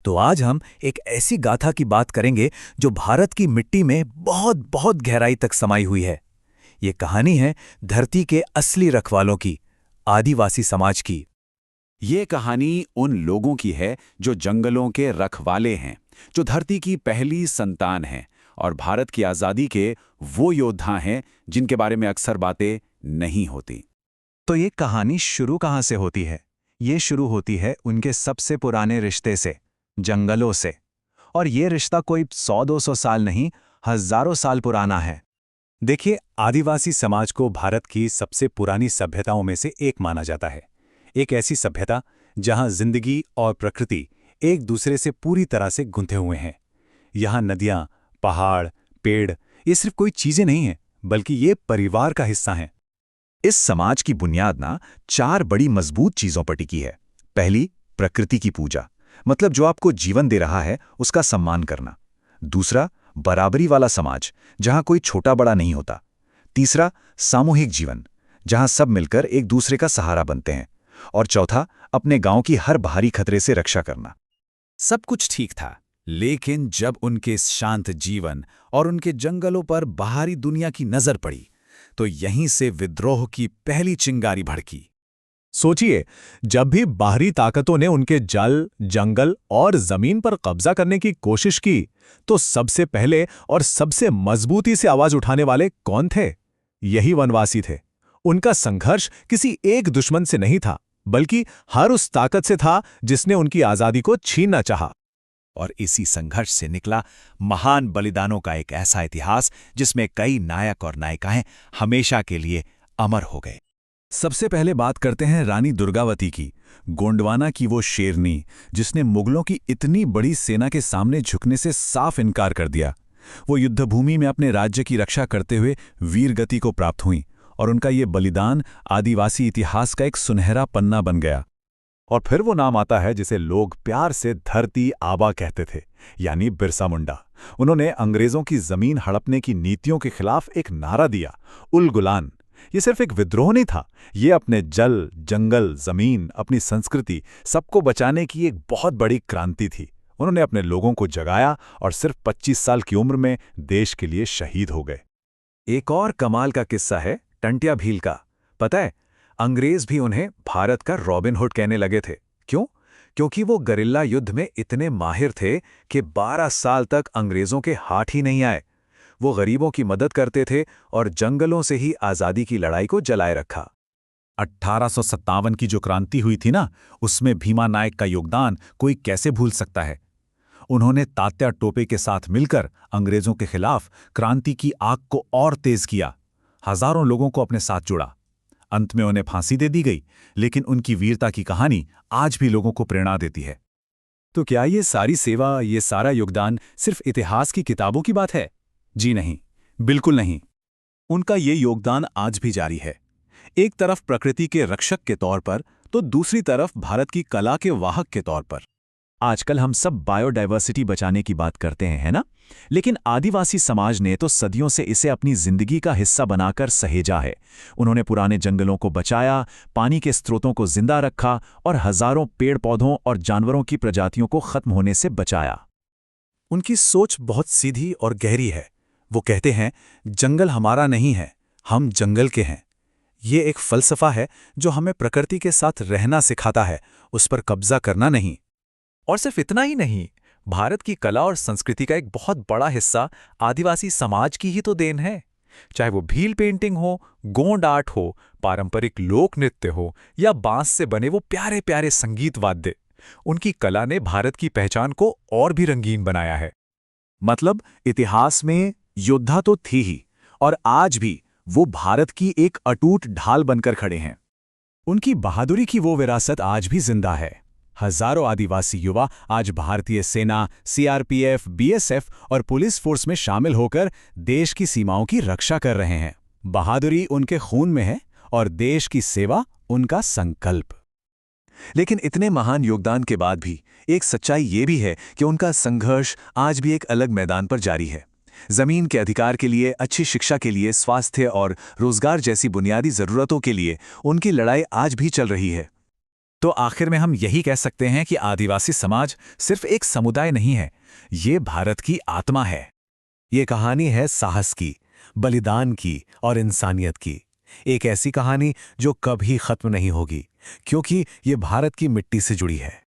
तो आज हम एक ऐसी गाथा की बात करेंगे जो भारत की मिट्टी में बहुत बहुत गहराई तक समाई हुई है। ये कहानी है धरती के असली रखवालों की, आदिवासी समाज की। ये कहानी उन लोगों की है जो जंगलों के रखवाले हैं, जो धरती की पहली संतान हैं और भारत की आज़ादी के वो योद्धा हैं जिनके बारे में अक्सर बातें नहीं होती। तो ये कहानी शुरू कहाँ से होती है? ये शुरू होती है उनके सबसे पुराने रिश्ते से, जंगलों से। और ये रिश्ता कोई 100-200 साल नहीं, हजारों साल पुराना है। देखिए, आदिवासी समाज को भारत की सबसे पुरानी सभ्यताओं में से एक माना जाता है। एक ऐसी सभ्यता जहां जिंदगी और प्रकृति एक दूसरे से पूरी तरह से गुंथे हुए हैं। यहाँ नदियाँ, पहाड़, पेड़ ये सिर्फ कोई चीजें नहीं हैं, बल्कि ये परिवार का हिस्सा हैं। इस समाज की बुनियाद ना 4 बड़ी मजबूत चीजों पर टिकी है। पहली, प्रकृति की पूजा, मतलब जो आपको जीवन दे रहा है उसका सम्मान करना। दूसरा, बराबरी वाला समाज, जहां कोई छोटा बड़ा नहीं होता। तीसरा, सामूहिक जीवन, जहां सब मिलकर एक दूसरे का सहारा बनते हैं। और चौथा, अपने गांव की हर बाहरी खतरे से रक्षा करना। सब कुछ ठीक था, लेकिन जब उनके इस शांत जीवन और उनके जंगलों पर बाहरी दुनिया की नजर पड़ी, तो यहीं से विद्रोह की पहली चिंगारी भड़की। सोचिए, जब भी बाहरी ताकतों ने उनके जल, जंगल और जमीन पर कब्जा करने की कोशिश की, तो सबसे पहले और सबसे मजबूती से आवाज उठाने वाले कौन थे? यही वनवासी थे। उनका संघर्ष किसी एक दुश्मन से नहीं था, बल्कि हर उस ताकत से था जिसने उनकी आजादी को छीनना चाहा। और इसी संघर्ष से निकला महान बलिदानों का एक ऐसा इतिहास जिसमें कई नायक और नायिकाएं हमेशा के लिए अमर हो गए। सबसे पहले बात करते हैं रानी दुर्गावती की, गोंडवाना की वो शेरनी जिसने मुगलों की इतनी बड़ी सेना के सामने झुकने से साफ इनकार कर दिया। वो युद्धभूमि में अपने राज्य की रक्षा करते हुए वीर गति को प्राप्त हुई और उनका ये बलिदान आदिवासी इतिहास का एक सुनहरा पन्ना बन गया। और फिर वो नाम आता है जिसे लोग प्यार से धरती आबा कहते थे, यानी बिरसा मुंडा। उन्होंने अंग्रेजों की जमीन हड़पने की नीतियों के खिलाफ एक नारा दिया, उल गुलान। ये सिर्फ एक विद्रोह नहीं था, ये अपने जल, जंगल, जमीन, अपनी संस्कृति सबको बचाने की एक बहुत बड़ी क्रांति थी। उन्होंने अपने लोगों को जगाया और सिर्फ 25 साल की उम्र में देश के लिए शहीद हो गए। एक और कमाल का किस्सा है टंट्या भील का। पता है, अंग्रेज भी उन्हें भारत का रॉबिन हुड कहने लगे थे। क्यों? क्योंकि वो गरिल्ला युद्ध में इतने माहिर थे कि 12 साल तक अंग्रेजों के हाथ ही नहीं आए। वो गरीबों की मदद करते थे और जंगलों से ही आज़ादी की लड़ाई को जलाए रखा। 1857 की जो क्रांति हुई थी ना, उसमें भीमा नायक का योगदान कोई कैसे भूल सकता है। उन्होंने तात्या टोपे के साथ मिलकर अंग्रेजों के खिलाफ क्रांति की आग को और तेज किया, हजारों लोगों को अपने साथ जुड़ा। अंत में उन्हें फांसी दे दी गई, लेकिन उनकी वीरता की कहानी आज भी लोगों को प्रेरणा देती है। तो क्या ये सारी सेवा, ये सारा योगदान सिर्फ इतिहास की किताबों की बात है? जी नहीं, बिल्कुल नहीं। उनका ये योगदान आज भी जारी है, एक तरफ प्रकृति के रक्षक के तौर पर, तो दूसरी तरफ भारत की कला के वाहक के तौर पर। आजकल हम सब बायोडायवर्सिटी बचाने की बात करते हैं, है ना? लेकिन आदिवासी समाज ने तो सदियों से इसे अपनी जिंदगी का हिस्सा बनाकर सहेजा है। उन्होंने पुराने जंगलों को बचाया, पानी के स्रोतों को जिंदा रखा और हजारों पेड़ पौधों और जानवरों की प्रजातियों को खत्म होने से बचाया। उनकी सोच बहुत सीधी और गहरी है। वो कहते हैं, जंगल हमारा नहीं है, हम जंगल के हैं। ये एक फलसफा है जो हमें प्रकृति के साथ रहना सिखाता है, उस पर कब्जा करना नहीं। और सिर्फ इतना ही नहीं, भारत की कला और संस्कृति का एक बहुत बड़ा हिस्सा आदिवासी समाज की ही तो देन है। चाहे वो भील पेंटिंग हो, गोंड आर्ट हो, पारंपरिक लोक नृत्य हो या बांस से बने वो प्यारे प्यारे संगीत वाद्य, उनकी कला ने भारत की पहचान को और भी रंगीन बनाया है। मतलब इतिहास में योद्धा तो थी ही, और आज भी वो भारत की एक अटूट ढाल बनकर खड़े हैं। उनकी बहादुरी की वो विरासत आज भी जिंदा है। हजारों आदिवासी युवा आज भारतीय सेना, सीआरपीएफ, बीएसएफ और पुलिस फोर्स में शामिल होकर देश की सीमाओं की रक्षा कर रहे हैं। बहादुरी उनके खून में है और देश की सेवा उनका संकल्प। लेकिन इतने महान योगदान के बाद भी एक सच्चाई ये भी है कि उनका संघर्ष आज भी एक अलग मैदान पर जारी है। जमीन के अधिकार के लिए, अच्छी शिक्षा के लिए, स्वास्थ्य और रोजगार जैसी बुनियादी जरूरतों के लिए उनकी लड़ाई आज भी चल रही है। तो आखिर में हम यही कह सकते हैं कि आदिवासी समाज सिर्फ एक समुदाय नहीं है, ये भारत की आत्मा है। ये कहानी है साहस की, बलिदान की और इंसानियत की। एक ऐसी कहानी जो कभी खत्म नहीं होगी, क्योंकि ये भारत की मिट्टी से जुड़ी है।